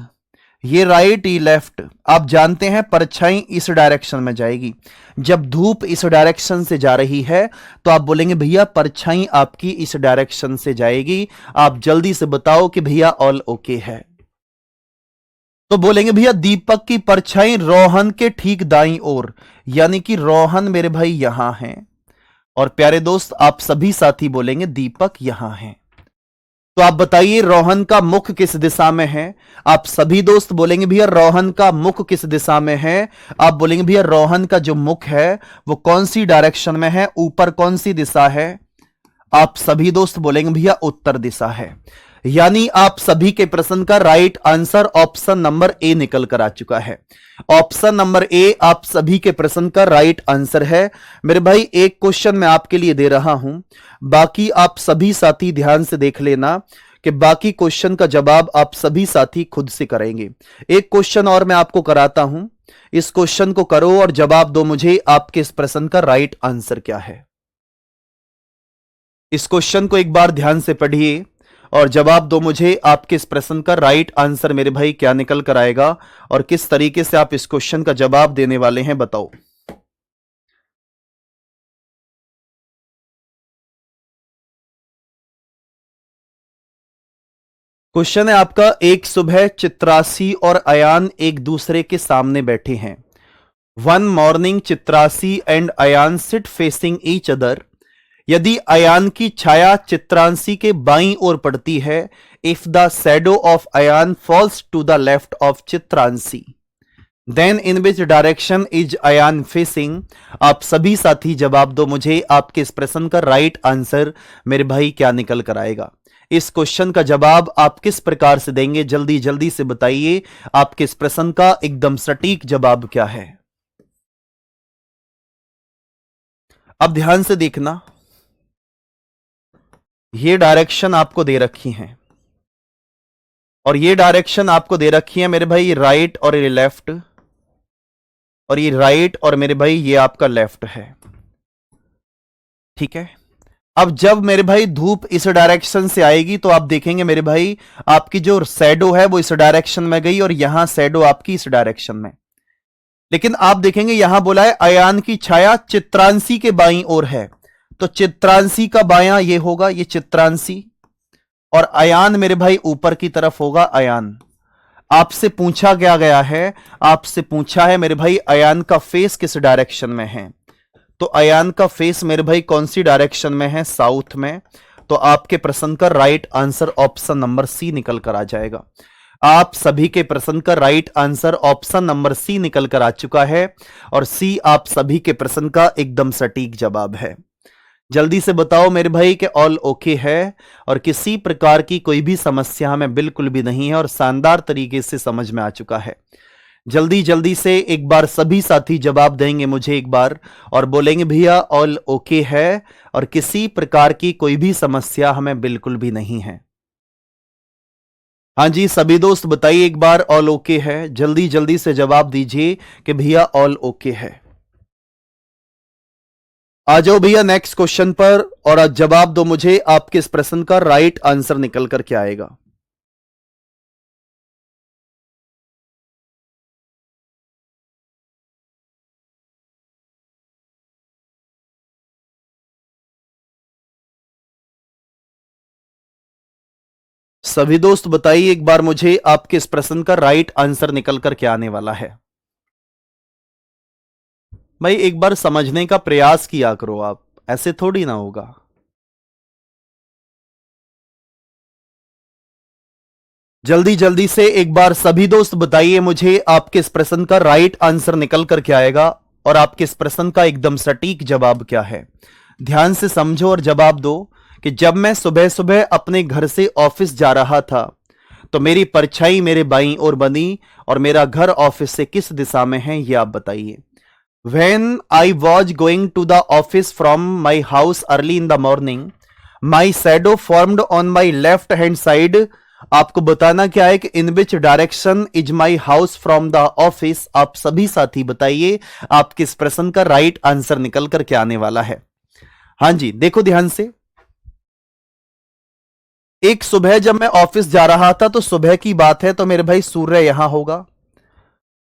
ये राइट ये लेफ्ट। आप जानते हैं परछाई इस डायरेक्शन में जाएगी। जब धूप इस डायरेक्शन से जा रही है तो आप बोलेंगे भैया परछाई आपकी इस डायरेक्शन से जाएगी। आप जल्दी से बताओ कि भैया ऑल ओके है। तो बोलेंगे भैया दीपक की परछाई रोहन के ठीक दाईं ओर, यानी कि रोहन मेरे भाई यहां हैं। और प्यारे दोस्त आप सभी साथी बोलेंगे दीपक यहां हैं। तो आप बताइए रोहन का मुख किस दिशा में है? आप सभी दोस्त बोलेंगे भैया रोहन का मुख किस दिशा में है? आप बोलेंगे भैया रोहन का जो मुख है वो कौन सी डायरेक्शन में है, ऊपर कौन सी दिशा है? आप सभी दोस्त बोलेंगे भैया उत्तर दिशा है। यानी आप सभी के प्रश्न का right answer option number A निकल कर आ चुका है। ऑप्शन नंबर ए आप सभी के प्रश्न का राइट आंसर है। मेरे भाई एक क्वेश्चन मैं आपके लिए दे रहा हूं, बाकी आप सभी साथी ध्यान से देख लेना कि बाकी क्वेश्चन का जवाब आप सभी साथी खुद से करेंगे। एक क्वेश्चन और मैं आपको कराता हूं, इस क्वेश्चन को करो और जवाब दो मुझे, आपके इस प्रश्न का राइट आंसर क्या है। इस क्वेश्चन को एक बार ध्यान से पढ़िए और जवाब दो मुझे, आपके इस प्रश्न का राइट आंसर मेरे भाई क्या निकल कर आएगा और किस तरीके से आप इस क्वेश्चन का जवाब देने वाले हैं, बताओ। क्वेश्चन है आपका, एक सुबह चित्रासी और अयान एक दूसरे के सामने बैठे हैं। One morning Chitrasi and Ayaan sit facing each other. यदि अयान की छाया चित्रांशी के बाईं ओर पड़ती है, if the shadow of Ayaan falls to the left of Chitranshi, then in which direction is Ayaan facing. आप सभी साथी जवाब दो मुझे, आपके इस प्रश्न का राइट आंसर मेरे भाई क्या निकल कर आएगा। इस क्वेश्चन का जवाब आप किस प्रकार से देंगे, जल्दी जल्दी से बताइए, आपके इस प्रश्न का एकदम सटीक जवाब क्या है। अब ध्यान से देखना, ये डायरेक्शन आपको दे रखी हैं और ये डायरेक्शन आपको दे रखी है मेरे भाई, ये राइट और ये लेफ्ट, और ये राइट और मेरे भाई ये आपका लेफ्ट है। ठीक है। अब जब मेरे भाई धूप इस डायरेक्शन से आएगी तो आप देखेंगे मेरे भाई आपकी जो शैडो है वो इस डायरेक्शन में गई और यहां शैडो आपकी इस डायरेक्शन में। लेकिन आप देखेंगे यहां बोला है अयान की छाया चित्रांशी के बाईं ओर है, तो चित्रांशी का बायां ये होगा, ये चित्रांशी, और अयान मेरे भाई ऊपर की तरफ होगा अयान। आपसे पूछा क्या गया है, आपसे पूछा है मेरे भाई अयान का फेस किस डायरेक्शन में है, तो अयान का फेस मेरे भाई कौन सी डायरेक्शन में है, साउथ में। तो आपके प्रश्न का right answer option number C निकल कर आ जाएगा। आप सभी के प्रश्न का right answer option number C निकल कर आ चुका है और सी आप सभी के प्रश्न का एकदम सटीक जवाब है। जल्दी से बताओ मेरे भाई कि ऑल ओके है और किसी प्रकार की कोई भी समस्या हमें बिल्कुल भी नहीं है और शानदार तरीके से समझ में आ चुका है। जल्दी जल्दी से एक बार सभी साथी जवाब देंगे मुझे एक बार और बोलेंगे भैया ऑल ओके है और किसी प्रकार की कोई भी समस्या हमें बिल्कुल भी नहीं है। हाँ जी सभी दोस्त बताइए एक बार ऑल ओके है, जल्दी जल्दी से जवाब दीजिए कि भैया ऑल ओके है। आ जाओ भैया नेक्स्ट क्वेश्चन पर और आज जवाब दो मुझे, आपके इस प्रश्न का राइट आंसर निकल कर क्या आएगा। सभी दोस्त बताइए एक बार मुझे आपके इस प्रश्न का राइट आंसर निकल कर क्या आने वाला है। भाई एक बार समझने का प्रयास किया करो, आप ऐसे थोड़ी ना होगा। जल्दी जल्दी से एक बार सभी दोस्त बताइए मुझे आपके इस प्रश्न का राइट आंसर निकल कर क्या आएगा और आपके इस प्रश्न का एकदम सटीक जवाब क्या है। ध्यान से समझो और जवाब दो कि जब मैं सुबह सुबह अपने घर से ऑफिस जा रहा था तो मेरी परछाई मेरे बाईं ओर बनी और मेरा घर ऑफिस से किस दिशा में है यह आप बताइए। When I was going to the office from my house early in the morning, my shadow formed on my left hand side. आपको बताना क्या है कि in which direction is my house from the office. आप सभी साथी बताइए आपके इस प्रश्न का राइट आंसर निकल कर क्या आने वाला है। हाँ जी देखो ध्यान से, एक सुबह जब मैं ऑफिस जा रहा था तो सुबह की बात है, तो मेरे भाई सूर्य यहां होगा।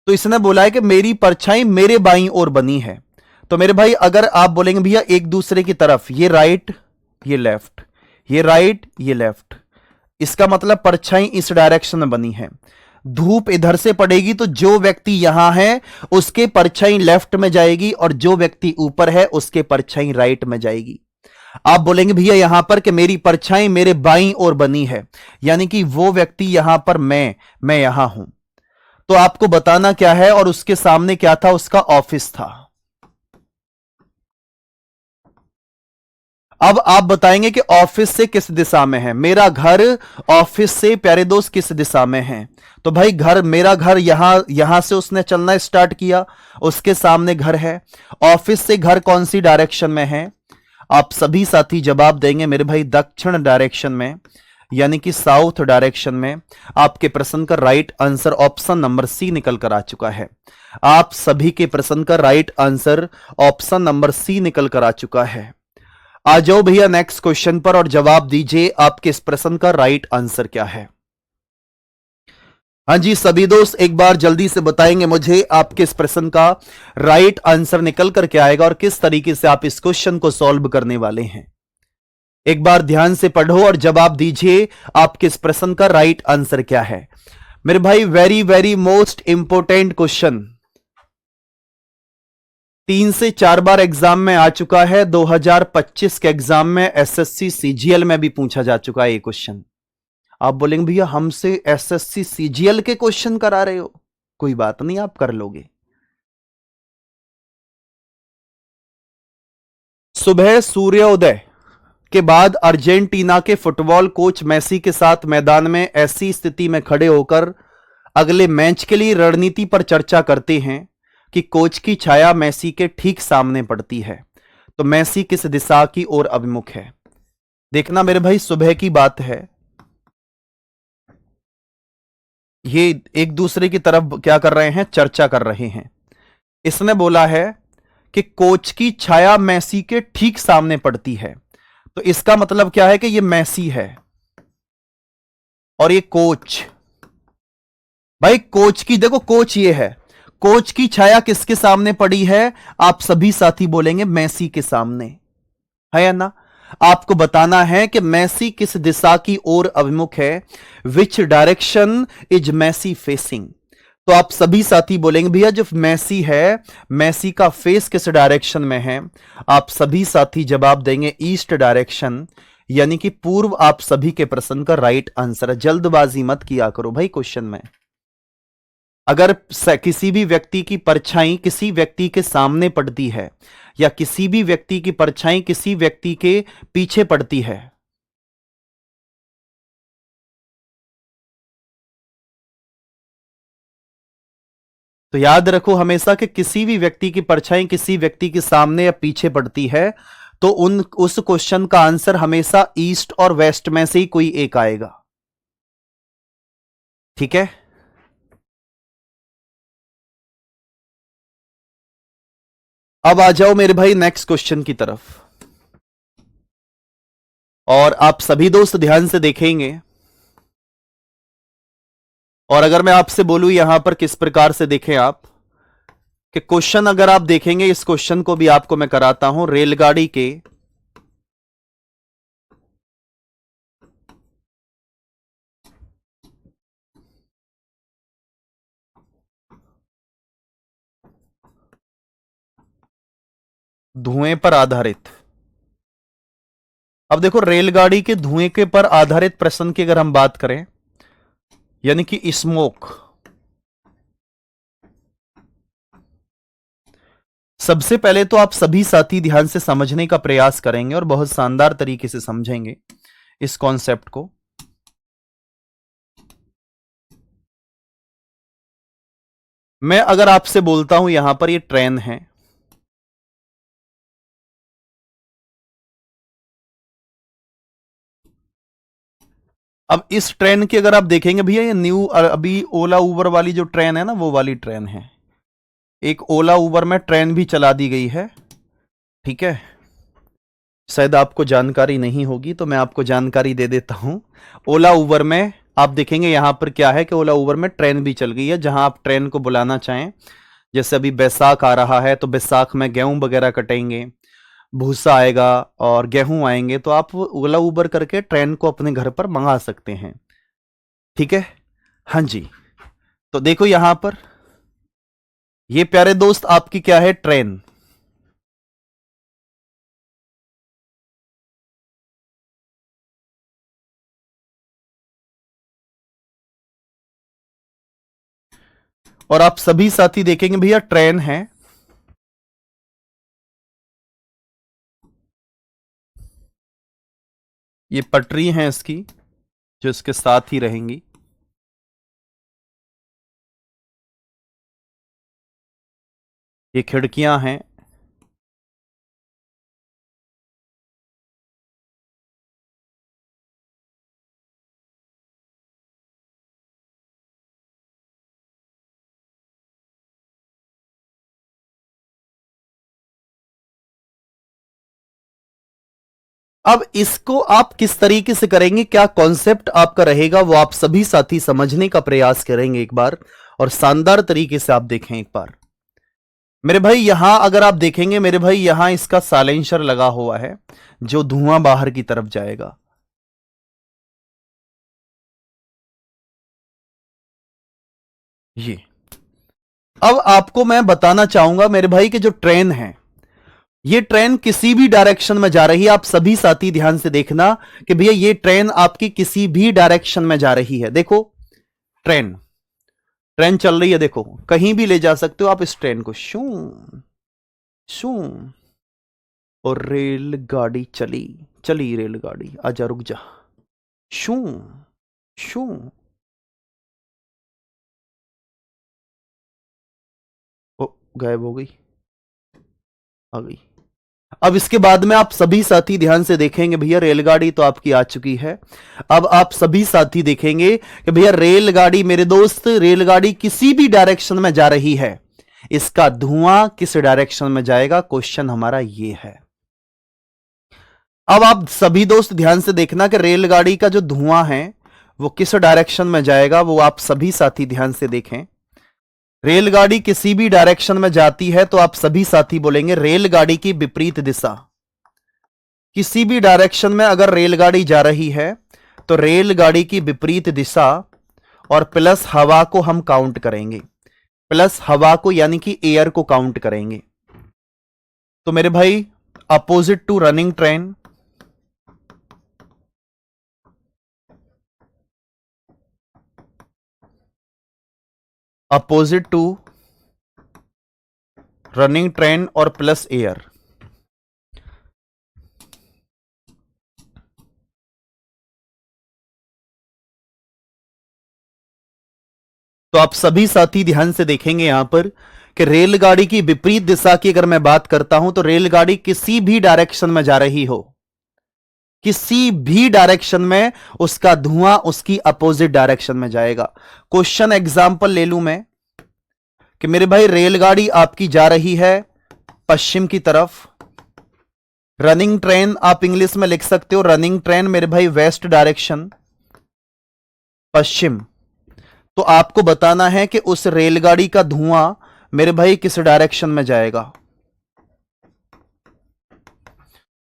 तो इसने बोला है कि मेरी परछाई मेरे बाईं ओर बनी है। तो मेरे भाई अगर आप बोलेंगे भैया एक दूसरे की तरफ, ये राइट ये लेफ्ट, ये राइट ये लेफ्ट, इसका मतलब परछाई इस डायरेक्शन में बनी है। धूप इधर से पड़ेगी तो जो व्यक्ति यहां है उसके परछाई लेफ्ट में जाएगी और जो व्यक्ति ऊपर है उसके परछाई राइट में जाएगी। आप बोलेंगे भैया यहां पर कि मेरी परछाई मेरे बाईं ओर बनी है, यानी कि वो व्यक्ति यहां पर मैं यहां हूं। तो आपको बताना क्या है और उसके सामने क्या था, उसका ऑफिस था। अब आप बताएंगे कि ऑफिस से किस दिशा में है। मेरा घर ऑफिस से प्यारे दोस्त किस दिशा में है, तो भाई घर, मेरा घर यहां से उसने चलना स्टार्ट किया, उसके सामने घर है। ऑफिस से घर कौन सी डायरेक्शन में है, आप सभी साथी जवाब देंगे मेरे भाई दक्षिण डायरेक्शन में, यानी कि साउथ डायरेक्शन में। आपके प्रश्न का right answer option number C निकल कर आ चुका है। आप सभी के प्रश्न का right answer option number C निकल कर आ चुका है। आ जाओ भैया नेक्स्ट क्वेश्चन पर और जवाब दीजिए आपके इस प्रश्न का राइट आंसर क्या है। हाँ जी सभी दोस्त एक बार जल्दी से बताएंगे मुझे आपके इस प्रश्न का राइट आंसर निकल कर क्या आएगा और किस तरीके से आप इस क्वेश्चन को सॉल्व करने वाले हैं। एक बार ध्यान से पढ़ो और जवाब दीजिए आपके इस प्रश्न का राइट आंसर क्या है। मेरे भाई very very most important question 3 से 4 बार एग्जाम में आ चुका है। 2025 के एग्जाम में एसएससी सीजीएल में भी पूछा जा चुका है ये क्वेश्चन। आप बोलेंगे भैया हमसे एसएससी सीजीएल के क्वेश्चन करा रहे हो, कोई बात नहीं आप कर लोगे। सुबह सूर्योदय के बाद अर्जेंटीना के फुटबॉल कोच मेसी के साथ मैदान में ऐसी स्थिति में खड़े होकर अगले मैच के लिए रणनीति पर चर्चा करते हैं कि कोच की छाया मेसी के ठीक सामने पड़ती है, तो मेसी किस दिशा की ओर अभिमुख है। देखना मेरे भाई सुबह की बात है, ये एक दूसरे की तरफ क्या कर रहे हैं, चर्चा कर रहे हैं। इसने बोला है कि कोच की छाया मेसी के ठीक सामने पड़ती है, तो इसका मतलब क्या है कि ये मेसी है और ये कोच। भाई कोच की देखो, कोच ये है, कोच की छाया किसके सामने पड़ी है, आप सभी साथी बोलेंगे मेसी के सामने, है या ना। आपको बताना है कि मेसी किस दिशा की ओर अभिमुख है, which direction is Messi facing. तो आप सभी साथी बोलेंगे भैया जो मेसी है, मेसी का फेस किस डायरेक्शन में है। आप सभी साथी जवाब देंगे ईस्ट डायरेक्शन, यानी कि पूर्व। आप सभी के प्रश्न का राइट आंसर है। जल्दबाजी मत किया करो भाई क्वेश्चन में। अगर किसी भी व्यक्ति की परछाई किसी व्यक्ति के सामने पड़ती है या किसी भी व्यक्ति की परछाई किसी व्यक्ति के पीछे पड़ती है, तो याद रखो हमेशा कि किसी भी व्यक्ति की परछाई किसी व्यक्ति के सामने या पीछे पड़ती है तो उस क्वेश्चन का आंसर हमेशा ईस्ट और वेस्ट में से ही कोई एक आएगा। ठीक है, अब आ जाओ मेरे भाई नेक्स्ट क्वेश्चन की तरफ और आप सभी दोस्त ध्यान से देखेंगे। और अगर मैं आपसे बोलूं यहां पर किस प्रकार से देखें आप कि क्वेश्चन अगर आप देखेंगे, इस क्वेश्चन को भी आपको मैं कराता हूं। रेलगाड़ी के धुएं पर आधारित। अब देखो रेलगाड़ी के धुएं के पर आधारित प्रश्न की अगर हम बात करें, यानी कि स्मोक, सबसे पहले तो आप सभी साथी ध्यान से समझने का प्रयास करेंगे और बहुत शानदार तरीके से समझेंगे इस कॉन्सेप्ट को। मैं अगर आपसे बोलता हूं यहां पर ये ट्रेन है, अब इस ट्रेन की अगर आप देखेंगे भैया, ये न्यू अभी ओला उबर वाली जो ट्रेन है ना, वो वाली ट्रेन है। एक ओला उबर में ट्रेन भी चला दी गई है, ठीक है। शायद आपको जानकारी नहीं होगी तो मैं आपको जानकारी दे देता हूं। ओला उबर में आप देखेंगे यहां पर क्या है कि ओला उबर में ट्रेन भी चल गई है, जहां आप ट्रेन को बुलाना चाहें। जैसे अभी बैसाख आ रहा है तो बैसाख में गेहूं वगैरह कटेंगे, भूसा आएगा और गेहूं आएंगे, तो आप ओला उबर करके ट्रेन को अपने घर पर मंगा सकते हैं, ठीक है। हाँ जी, तो देखो यहां पर ये प्यारे दोस्त आपकी क्या है, ट्रेन। और आप सभी साथी देखेंगे भैया ट्रेन है, ये पटरी हैं इसकी जो इसके साथ ही रहेंगी। ये खिड़कियां हैं, अब इसको आप किस तरीके से करेंगे, क्या कॉन्सेप्ट आपका रहेगा, वो आप सभी साथी समझने का प्रयास करेंगे एक बार, और शानदार तरीके से आप देखें एक बार। मेरे भाई यहां अगर आप देखेंगे मेरे भाई, यहां इसका साइलेंसर लगा हुआ है जो धुआं बाहर की तरफ जाएगा। ये अब आपको मैं बताना चाहूंगा मेरे भाई कि जो ट्रेन है, ये ट्रेन किसी भी डायरेक्शन में जा रही है। आप सभी साथी ध्यान से देखना कि भैया ये ट्रेन आपकी किसी भी डायरेक्शन में जा रही है। देखो ट्रेन ट्रेन चल रही है, देखो कहीं भी ले जा सकते हो आप इस ट्रेन को, शू शू, और रेलगाड़ी चली चली, रेलगाड़ी आजा रुक जा, शू शू, ओ गायब हो गई, आ गई। अब इसके बाद में आप सभी साथी ध्यान से देखेंगे भैया, रेलगाड़ी तो आपकी आ चुकी है। अब आप सभी साथी देखेंगे कि भैया रेलगाड़ी, मेरे दोस्त रेलगाड़ी किसी भी डायरेक्शन में जा रही है, इसका धुआं किस डायरेक्शन में जाएगा, क्वेश्चन हमारा ये है। अब आप सभी दोस्त ध्यान से देखना कि रेलगाड़ी का जो धुआं है वो किस डायरेक्शन में जाएगा, वो आप सभी साथी ध्यान से देखें। रेलगाड़ी किसी भी डायरेक्शन में जाती है तो आप सभी साथी बोलेंगे रेलगाड़ी की विपरीत दिशा। किसी भी डायरेक्शन में अगर रेलगाड़ी जा रही है तो रेलगाड़ी की विपरीत दिशा, और प्लस हवा को हम काउंट करेंगे, प्लस हवा को यानी कि एयर को काउंट करेंगे। तो मेरे भाई opposite to running train, opposite to running train और प्लस एयर, तो आप सभी साथी ध्यान से देखेंगे यहां पर कि रेलगाड़ी की विपरीत दिशा की अगर मैं बात करता हूं तो रेलगाड़ी किसी भी डायरेक्शन में जा रही हो, किसी भी डायरेक्शन में उसका धुआं उसकी अपोजिट डायरेक्शन में जाएगा। क्वेश्चन एग्जांपल ले लूं मैं कि मेरे भाई रेलगाड़ी आपकी जा रही है पश्चिम की तरफ, रनिंग ट्रेन आप इंग्लिश में लिख सकते हो, रनिंग ट्रेन मेरे भाई वेस्ट डायरेक्शन, पश्चिम। तो आपको बताना है कि उस रेलगाड़ी का धुआं मेरे भाई किस डायरेक्शन में जाएगा,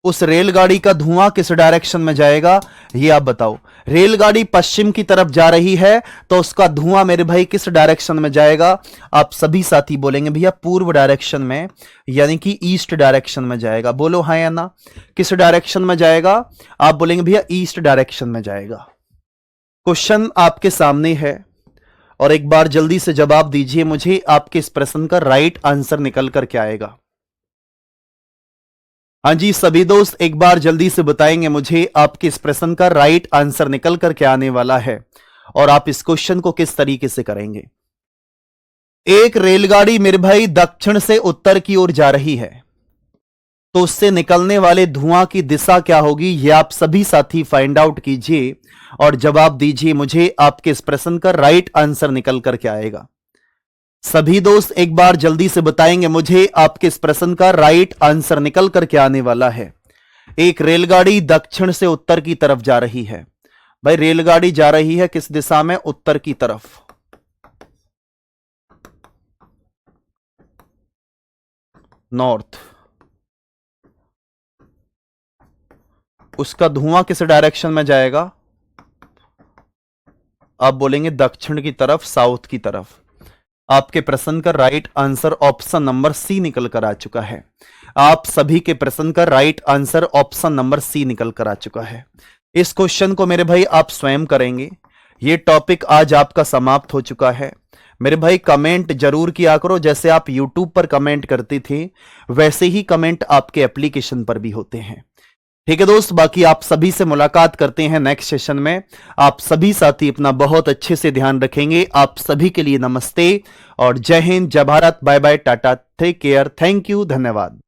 उस रेलगाड़ी का धुआं किस डायरेक्शन में जाएगा, ये आप बताओ। रेलगाड़ी पश्चिम की तरफ जा रही है तो उसका धुआं मेरे भाई किस डायरेक्शन में जाएगा? आप सभी साथी बोलेंगे भैया पूर्व डायरेक्शन में, यानी कि ईस्ट डायरेक्शन में जाएगा। बोलो हाँ या ना, किस डायरेक्शन में जाएगा? आप बोलेंगे भैया ईस्ट डायरेक्शन में जाएगा। क्वेश्चन आपके सामने है और एक बार जल्दी से जवाब दीजिए मुझे, आपके इस प्रश्न का राइट आंसर निकल कर क्या आएगा? हाँ जी सभी दोस्त एक बार जल्दी से बताएंगे मुझे आपके इस प्रश्न का राइट आंसर निकल कर क्या आने वाला है और आप इस क्वेश्चन को किस तरीके से करेंगे। एक रेलगाड़ी मेरे भाई दक्षिण से उत्तर की ओर जा रही है तो उससे निकलने वाले धुआं की दिशा क्या होगी, यह आप सभी साथी फाइंड आउट कीजिए और जवाब दीजिए मुझे आपके इस प्रश्न का राइट आंसर निकल कर क्या आएगा। सभी दोस्त एक बार जल्दी से बताएंगे मुझे आपके इस प्रश्न का राइट आंसर निकल कर क्या आने वाला है। एक रेलगाड़ी दक्षिण से उत्तर की तरफ जा रही है। भाई रेलगाड़ी जा रही है किस दिशा में? उत्तर की तरफ। नॉर्थ। उसका धुआं किस डायरेक्शन में जाएगा? आप बोलेंगे दक्षिण की तरफ, साउथ की तरफ। आपके प्रश्न का right answer option number C निकल कर आ चुका है। आप सभी के प्रश्न का right answer option number C निकल कर आ चुका है। इस क्वेश्चन को मेरे भाई आप स्वयं करेंगे। ये टॉपिक आज आपका समाप्त हो चुका है। मेरे भाई कमेंट जरूर किया करो, जैसे आप यूट्यूब पर कमेंट करते थे वैसे ही कमेंट आपके एप्लीकेशन पर भी होते हैं। ठीक है दोस्त, बाकी आप सभी से मुलाकात करते हैं नेक्स्ट सेशन में। आप सभी साथी अपना बहुत अच्छे से ध्यान रखेंगे। आप सभी के लिए नमस्ते और जय हिंद, जय Bharat, bye bye, tata, take care, thank you, धन्यवाद।